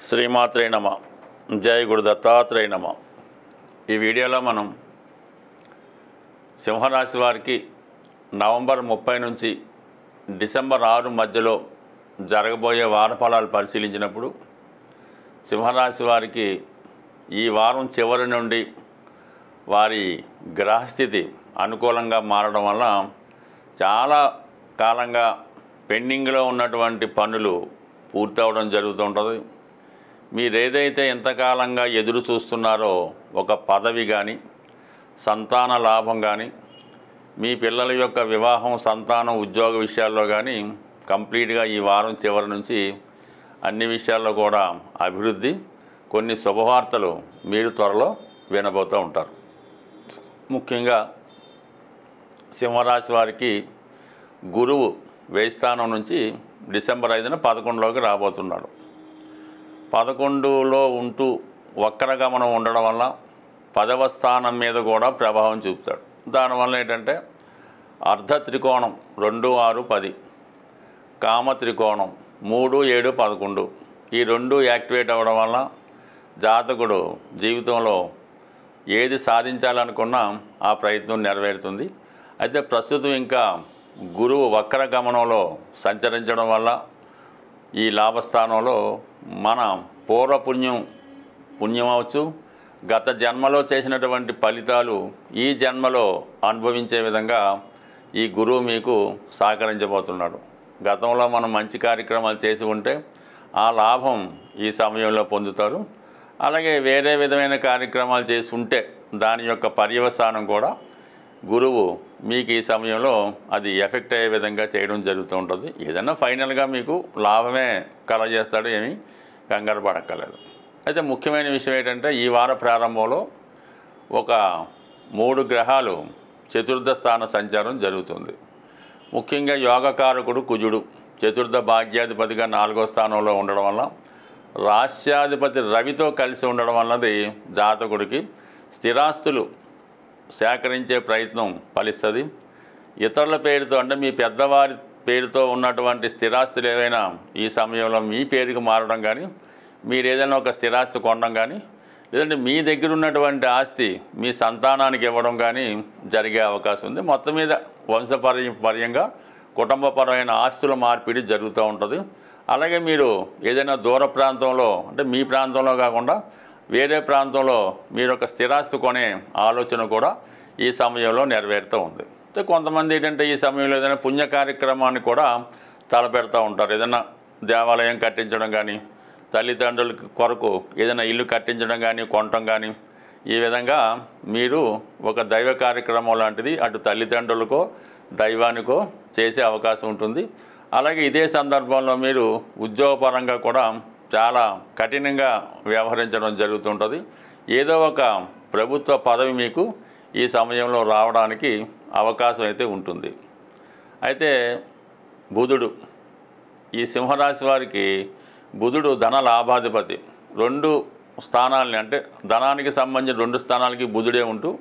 శ్రీమాత్రే నమ. జై గురు దత్తాత్రేయ నమ. ఈ వీడియోలో మనం సింహరాశి వారికి నవంబర్ 30 నుంచి డిసెంబర్ 6 మధ్యలో జరగబోయే వార ఫలాలు పరిశీలించినప్పుడు సింహరాశి వారికి ఈ వారం చివరి నుండి వారి గ్రహస్థితి అనుకూలంగా మారడం వల్ల చాలా కాలంగా పెండింగ్లో ఉన్నటువంటి పనులు పూర్తవడం జరుగుతుంటుంది. మీరేదైతే ఎంతకాలంగా ఎదురు చూస్తున్నారో ఒక పదవి కానీ సంతాన లాభం కానీ మీ పిల్లల యొక్క వివాహం సంతానం ఉద్యోగ విషయాల్లో కానీ కంప్లీట్గా ఈ వారం చివరి నుంచి అన్ని విషయాల్లో కూడా అభివృద్ధి, కొన్ని శుభవార్తలు మీరు త్వరలో వినబోతూ ఉంటారు. ముఖ్యంగా సింహరాశి వారికి గురువు వ్యయ స్థానం నుంచి డిసెంబర్ 5న 11లోకి రాబోతున్నాడు. 11లో ఉంటూ వక్రగమనం ఉండడం వల్ల 10వ స్థానం మీద కూడా ప్రభావం చూపుతాడు. దానివల్ల ఏంటంటే అర్ధ త్రికోణం 2, 6, 10, కామ త్రికోణం 3, 7, 11 ఈ రెండు యాక్టివేట్ అవ్వడం వల్ల జాతకుడు జీవితంలో ఏది సాధించాలనుకున్నా ఆ ప్రయత్నం నెరవేరుతుంది. అయితే ప్రస్తుతం ఇంకా గురువు వక్రగమనంలో సంచరించడం వల్ల ఈ లాభస్థానంలో మన పుణ్యం అవచ్చు, గత జన్మలో చేసినటువంటి ఫలితాలు ఈ జన్మలో అనుభవించే విధంగా ఈ గురువు మీకు సహకరించబోతున్నాడు. గతంలో మనం మంచి కార్యక్రమాలు చేసి ఉంటే ఆ లాభం ఈ సమయంలో పొందుతారు. అలాగే వేరే విధమైన కార్యక్రమాలు చేసి ఉంటే దాని యొక్క పర్యవసానం కూడా గురువు మీకు ఈ సమయంలో అది ఎఫెక్ట్ అయ్యే విధంగా చేయడం జరుగుతూ ఉంటుంది. ఏదైనా ఫైనల్గా మీకు లాభమే కలగజేస్తాడు, ఏమీ కంగారు పడక్కర్లేదు. అయితే ముఖ్యమైన విషయం ఏంటంటే ఈ వార ప్రారంభంలో ఒక 3 గ్రహాలు చతుర్థ స్థాన సంచారం జరుగుతుంది. ముఖ్యంగా యోగకారకుడు కుజుడు చతుర్థ భాగ్యాధిపతిగా 4వ స్థానంలో ఉండడం వల్ల రాస్యాధిపతి రవితో కలిసి ఉండడం వల్లది జాతకుడికి స్థిరాస్తులు సేకరించే ప్రయత్నం ఫలిస్తుంది. ఇతరుల పేరుతో అంటే మీ పెద్దవారి పేరుతో ఉన్నటువంటి స్థిరాస్తులు ఏవైనా ఈ సమయంలో మీ పేరుకి మారడం కానీ, మీరు ఏదైనా ఒక స్థిరాస్తి కొనడం కానీ, లేదంటే మీ దగ్గర ఉన్నటువంటి ఆస్తి మీ సంతానానికి ఇవ్వడం కానీ జరిగే అవకాశం ఉంది. మొత్తం మీద వంశపర్యంగా కుటుంబపరమైన ఆస్తుల మార్పిడి జరుగుతూ ఉంటుంది. అలాగే మీరు ఏదైనా దూర ప్రాంతంలో అంటే మీ ప్రాంతంలో కాకుండా వేరే ప్రాంతంలో మీరు ఒక స్థిరాస్తి కొనే ఆలోచన కూడా ఈ సమయంలో నెరవేరుతూ ఉంది. అయితే కొంతమంది ఏంటంటే ఈ సమయంలో ఏదైనా పుణ్య కార్యక్రమాన్ని కూడా తలపెడతా ఉంటారు. ఏదైనా దేవాలయం కట్టించడం కానీ, తల్లిదండ్రుల కొరకు ఏదైనా ఇల్లు కట్టించడం కానీ, కొనటం కానీ, ఈ విధంగా మీరు ఒక దైవ కార్యక్రమం లాంటిది అటు తల్లిదండ్రులకో దైవానికో చేసే అవకాశం ఉంటుంది. అలాగే ఇదే సందర్భంలో మీరు ఉద్యోగపరంగా కూడా చాలా కఠినంగా వ్యవహరించడం జరుగుతుంటుంది. ఏదో ఒక ప్రభుత్వ పదవి మీకు ఈ సమయంలో రావడానికి అవకాశం అయితే ఉంటుంది. అయితే బుధుడు ఈ సింహరాశి వారికి బుధుడు ధన లాభాధిపతి 2 స్థానాలని అంటే ధనానికి సంబంధించిన 2 స్థానాలకి బుధుడే ఉంటూ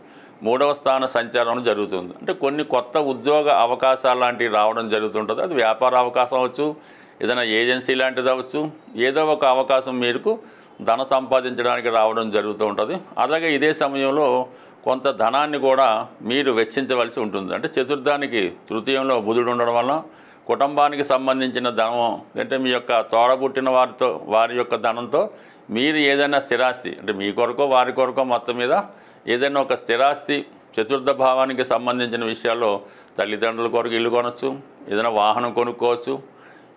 3వ స్థాన సంచారం జరుగుతుంది. అంటే కొన్ని కొత్త ఉద్యోగ అవకాశాలు లాంటివి రావడం జరుగుతుంటుంది. అది వ్యాపార అవకాశం అవ్వచ్చు, ఏదైనా ఏజెన్సీ లాంటిది అవ్వచ్చు, ఏదో ఒక అవకాశం మేరకు ధన సంపాదించడానికి రావడం జరుగుతూ ఉంటుంది. అలాగే ఇదే సమయంలో కొంత ధనాన్ని కూడా మీరు వెచ్చించవలసి ఉంటుంది. అంటే చతుర్థానికి తృతీయంలో బుధుడు ఉండడం వల్ల కుటుంబానికి సంబంధించిన ధనం అంటే మీ యొక్క తోడబుట్టిన వారి యొక్క ధనంతో మీరు ఏదైనా స్థిరాస్తి అంటే మీ కొరకో వారి కొరకో మొత్తం మీద ఏదైనా ఒక స్థిరాస్తి చతుర్థ భావానికి సంబంధించిన విషయాల్లో తల్లిదండ్రుల కొరకు ఇల్లు కొనవచ్చు, ఏదైనా వాహనం కొనుక్కోవచ్చు.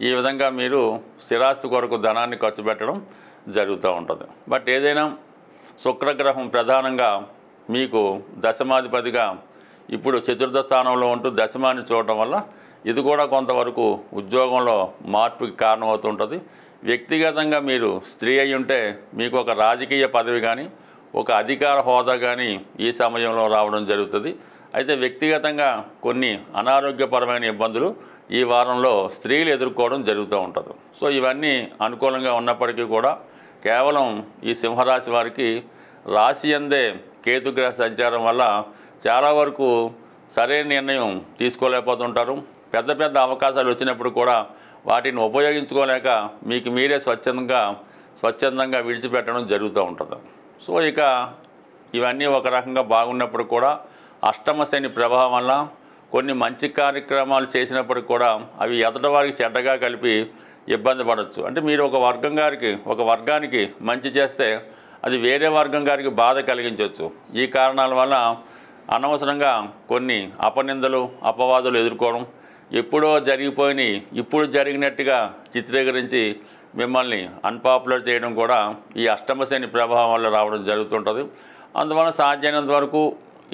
ఈ విధంగా మీరు స్థిరాస్తి కొరకు ధనాన్ని ఖర్చు పెట్టడం జరుగుతూ ఉంటుంది. బట్ ఏదైనా శుక్రగ్రహం ప్రధానంగా మీకు దశమాధిపతిగా ఇప్పుడు చతుర్థ స్థానంలో ఉంటూ దశమాన్ని చూడటం వల్ల ఇది కూడా కొంతవరకు ఉద్యోగంలో మార్పుకి కారణమవుతుంటుంది. వ్యక్తిగతంగా మీరు స్త్రీ అయి ఉంటే మీకు ఒక రాజకీయ పదవి కానీ ఒక అధికార హోదా కానీ ఈ సమయంలో రావడం జరుగుతుంది. అయితే వ్యక్తిగతంగా కొన్ని అనారోగ్యపరమైన ఇబ్బందులు ఈ వారంలో స్త్రీలు ఎదుర్కోవడం జరుగుతూ ఉంటుంది. సో ఇవన్నీ అనుకూలంగా ఉన్నప్పటికీ కూడా కేవలం ఈ సింహరాశి వారికి రాశి అందే కేతుగ్రహ సంచారం వల్ల చాలా వరకు సరైన నిర్ణయం తీసుకోలేకపోతుంటారు. పెద్ద పెద్ద అవకాశాలు వచ్చినప్పుడు కూడా వాటిని ఉపయోగించుకోలేక మీకు మీరే స్వచ్ఛందంగా స్వచ్ఛందంగా విడిచిపెట్టడం జరుగుతూ ఉంటుంది. సో ఇక ఇవన్నీ ఒక రకంగా బాగున్నప్పుడు కూడా అష్టమ శని ప్రభావం వల్ల కొన్ని మంచి కార్యక్రమాలు చేసినప్పటికి కూడా అవి ఎదటి వారికి చెడ్డగా కలిపి ఇబ్బంది పడవచ్చు. అంటే మీరు ఒక వర్గానికి మంచి చేస్తే అది వేరే వర్గం గారికి బాధ కలిగించవచ్చు. ఈ కారణాల వల్ల అనవసరంగా కొన్ని అపనిందలు అపవాదులు ఎదుర్కోవడం, ఎప్పుడో జరిగిపోయినాయి ఇప్పుడు జరిగినట్టుగా చిత్రీకరించి మిమ్మల్ని అన్పాపులర్ చేయడం కూడా ఈ అష్టమ శని ప్రభావం వల్ల రావడం జరుగుతుంటుంది. అందువల్ల సాధ్యమైనంత వరకు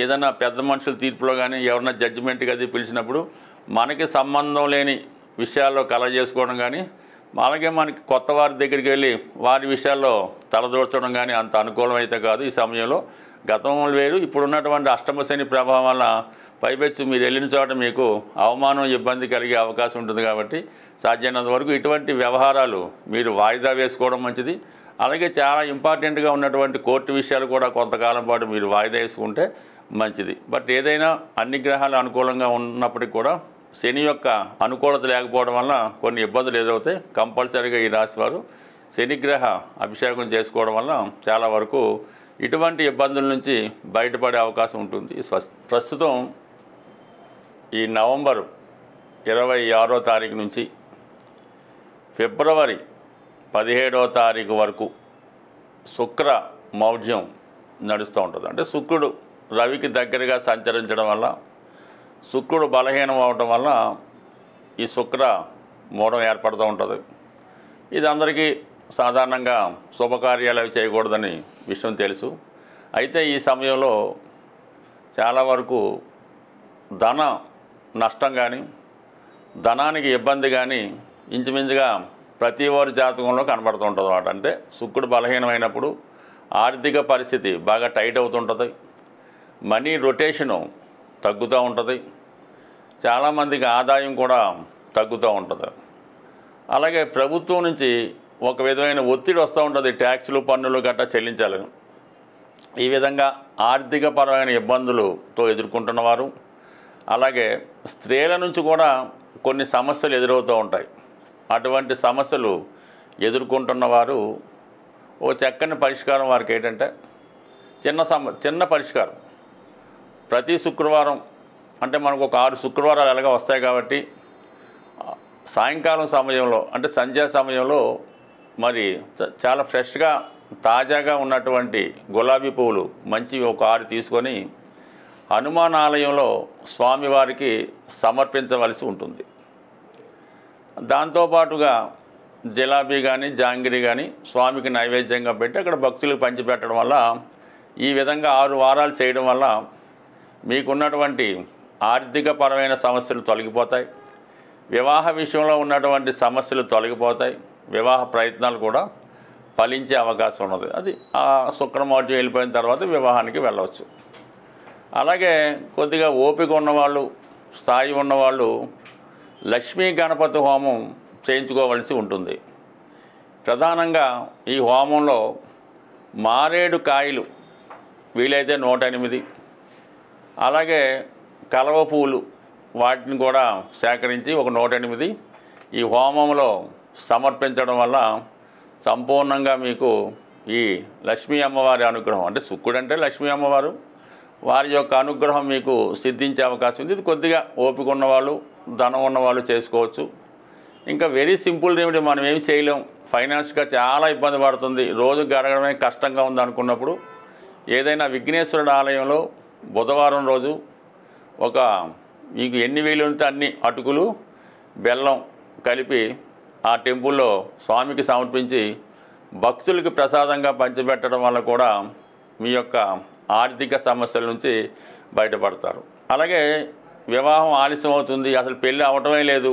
ఏదైనా పెద్ద మనుషుల తీర్పులో కానీ ఎవరైనా జడ్జిమెంట్కి అది పిలిచినప్పుడు మనకి సంబంధం లేని విషయాల్లో కలగజేసుకోవడం కానీ, అలాగే మనకి కొత్త వారి దగ్గరికి వెళ్ళి వారి విషయాల్లో తలదూర్చడం కానీ అంత అనుకూలమైతే కాదు. ఈ సమయంలో గతంలో వేరు, ఇప్పుడున్నటువంటి అష్టమ శని ప్రభావం వల్ల పైపెచ్చు మీరు వెళ్ళిన చోట మీకు అవమానం ఇబ్బంది కలిగే అవకాశం ఉంటుంది. కాబట్టి సాధ్యమైనంత వరకు ఇటువంటి వ్యవహారాలు మీరు వాయిదా వేసుకోవడం మంచిది. అలాగే చాలా ఇంపార్టెంట్గా ఉన్నటువంటి కోర్టు విషయాలు కూడా కొంతకాలం పాటు మీరు వాయిదా వేసుకుంటే మంచిది. బట్ ఏదైనా అన్ని గ్రహాలు అనుకూలంగా ఉన్నప్పటికీ కూడా శని యొక్క అనుకూలత లేకపోవడం వల్ల కొన్ని ఇబ్బందులు ఎదురవుతాయి. కంపల్సరీగా ఈ రాశి వారు శనిగ్రహ అభిషేకం చేసుకోవడం వల్ల చాలా వరకు ఇటువంటి ఇబ్బందుల నుంచి బయటపడే అవకాశం ఉంటుంది. ప్రస్తుతం ఈ నవంబర్ 26వ తారీఖు నుంచి ఫిబ్రవరి 17వ తారీఖు వరకు శుక్ర మౌఢ్యం నడుస్తూ ఉంటుంది. అంటే శుక్రుడు రవికి దగ్గరగా సంచరించడం వల్ల, శుక్రుడు బలహీనం అవడం వల్ల ఈ శుక్ర మౌఢం ఏర్పడుతూ ఉంటుంది. ఇది అందరికీ సాధారణంగా శుభకార్యాలు అవి చేయకూడదని విషయం తెలుసు. అయితే ఈ సమయంలో చాలా వరకు ధన నష్టం కానీ ధనానికి ఇబ్బంది కానీ ఇంచుమించుగా ప్రతి వారి జాతకంలో కనబడుతూ ఉంటుంది అన్నమాట. అంటే శుక్రుడు బలహీనమైనప్పుడు ఆర్థిక పరిస్థితి బాగా టైట్ అవుతుంటుంది, మనీ రొటేషను తగ్గుతూ ఉంటుంది, చాలామందికి ఆదాయం కూడా తగ్గుతూ ఉంటుంది. అలాగే ప్రభుత్వం నుంచి ఒక విధమైన ఒత్తిడి వస్తూ ఉంటుంది, ట్యాక్సులు పన్నులు గట్రా చెల్లించాలని. ఈ విధంగా ఆర్థిక పరమైన ఇబ్బందులతో ఎదుర్కొంటున్నవారు, అలాగే స్త్రీల నుంచి కూడా కొన్ని సమస్యలు ఎదురవుతూ ఉంటాయి. అటువంటి సమస్యలు ఎదుర్కొంటున్నవారు ఓ చక్కని పరిష్కారం వారికి ఏంటంటే చిన్న పరిష్కారం. ప్రతి శుక్రవారం అంటే మనకు ఒక 6 శుక్రవారాలు ఎలాగ వస్తాయి కాబట్టి సాయంకాలం సమయంలో అంటే సంధ్యా సమయంలో మరి చాలా ఫ్రెష్గా తాజాగా ఉన్నటువంటి గులాబీ పువ్వులు మంచి ఒక 6 తీసుకొని హనుమాన్ ఆలయంలో స్వామివారికి సమర్పించవలసి ఉంటుంది. దాంతోపాటుగా జిలాబీ కానీ జాంగిరి కానీ స్వామికి నైవేద్యంగా పెట్టి అక్కడ భక్తులకు పంచిపెట్టడం వల్ల, ఈ విధంగా 6 వారాలు చేయడం వల్ల మీకున్నటువంటి ఆర్థిక పరమైన సమస్యలు తొలగిపోతాయి, వివాహ విషయంలో ఉన్నటువంటి సమస్యలు తొలగిపోతాయి, వివాహ ప్రయత్నాలు కూడా ఫలించే అవకాశం ఉన్నది. అది ఆ శుక్రమౌఢ్యం వెళ్ళిపోయిన తర్వాత వివాహానికి వెళ్ళవచ్చు. అలాగే కొద్దిగా ఓపిక ఉన్నవాళ్ళు, స్థాయి ఉన్నవాళ్ళు లక్ష్మీ గణపతి హోమం చేయించుకోవలసి ఉంటుంది. ప్రధానంగా ఈ హోమంలో మారేడు కాయలు వీలైతే 108, అలాగే కలవ పూలు వాటిని కూడా సేకరించి ఒక 108 ఈ హోమంలో సమర్పించడం వల్ల సంపూర్ణంగా మీకు ఈ లక్ష్మీ అమ్మవారి అనుగ్రహం, అంటే శుక్రుడు అంటే లక్ష్మీ అమ్మవారు, వారి యొక్క అనుగ్రహం మీకు సిద్ధించే అవకాశం ఉంది. ఇది కొద్దిగా ఓపిక ఉన్నవాళ్ళు, ధనం ఉన్నవాళ్ళు చేసుకోవచ్చు. ఇంకా వెరీ సింపుల్ రెమెడీ, మనం ఏమి చేయలేం, ఫైనాన్స్గా చాలా ఇబ్బంది పడుతుంది, రోజు గడగడమే కష్టంగా ఉంది అనుకున్నప్పుడు ఏదైనా విఘ్నేశ్వరుడు ఆలయంలో బుధవారం రోజు ఒక మీకు ఎన్ని వీలు ఉంటే అన్ని అటుకులు బెల్లం కలిపి ఆ టెంపుల్లో స్వామికి సమర్పించి భక్తులకి ప్రసాదంగా పంచిపెట్టడం వల్ల కూడా మీ యొక్క ఆర్థిక సమస్యల నుంచి బయటపడతారు. అలాగే వివాహం ఆలస్యం అవుతుంది, అసలు పెళ్ళి అవటమే లేదు,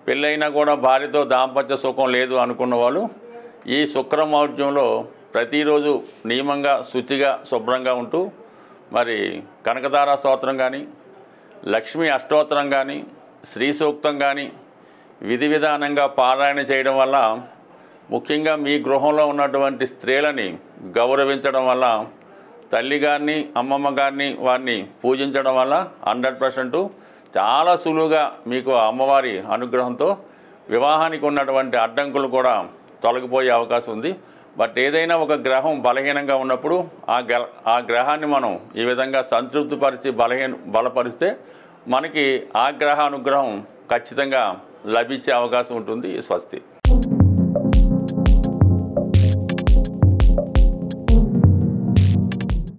పెళ్ళైనా కూడా భార్యతో దాంపత్య సుఖం లేదు అనుకున్న వాళ్ళు ఈ శుక్రమౌఢ్యంలో ప్రతిరోజు నియమంగా శుచిగా శుభ్రంగా ఉంటూ మరి కనకదార స్తోత్రం కానీ, లక్ష్మీ అష్టోత్తరం కానీ, శ్రీ సూక్తం కానీ విధి విధానంగా పారాయణ చేయడం వల్ల, ముఖ్యంగా మీ గృహంలో ఉన్నటువంటి స్త్రీలని గౌరవించడం వల్ల, తల్లి గారిని అమ్మమ్మ గారిని వారిని పూజించడం వల్ల 100% చాలా సులువుగా మీకు అమ్మవారి అనుగ్రహంతో వివాహానికి ఉన్నటువంటి అడ్డంకులు కూడా తొలగిపోయే అవకాశం ఉంది. బట్ ఏదైనా ఒక గ్రహం బలహీనంగా ఉన్నప్పుడు ఆ గ్రహాన్ని మనం ఈ విధంగా సంతృప్తిపరిచి బలపరిస్తే మనకి ఆ గ్రహ అనుగ్రహం ఖచ్చితంగా లభించే అవకాశం ఉంటుంది. స్వస్తి.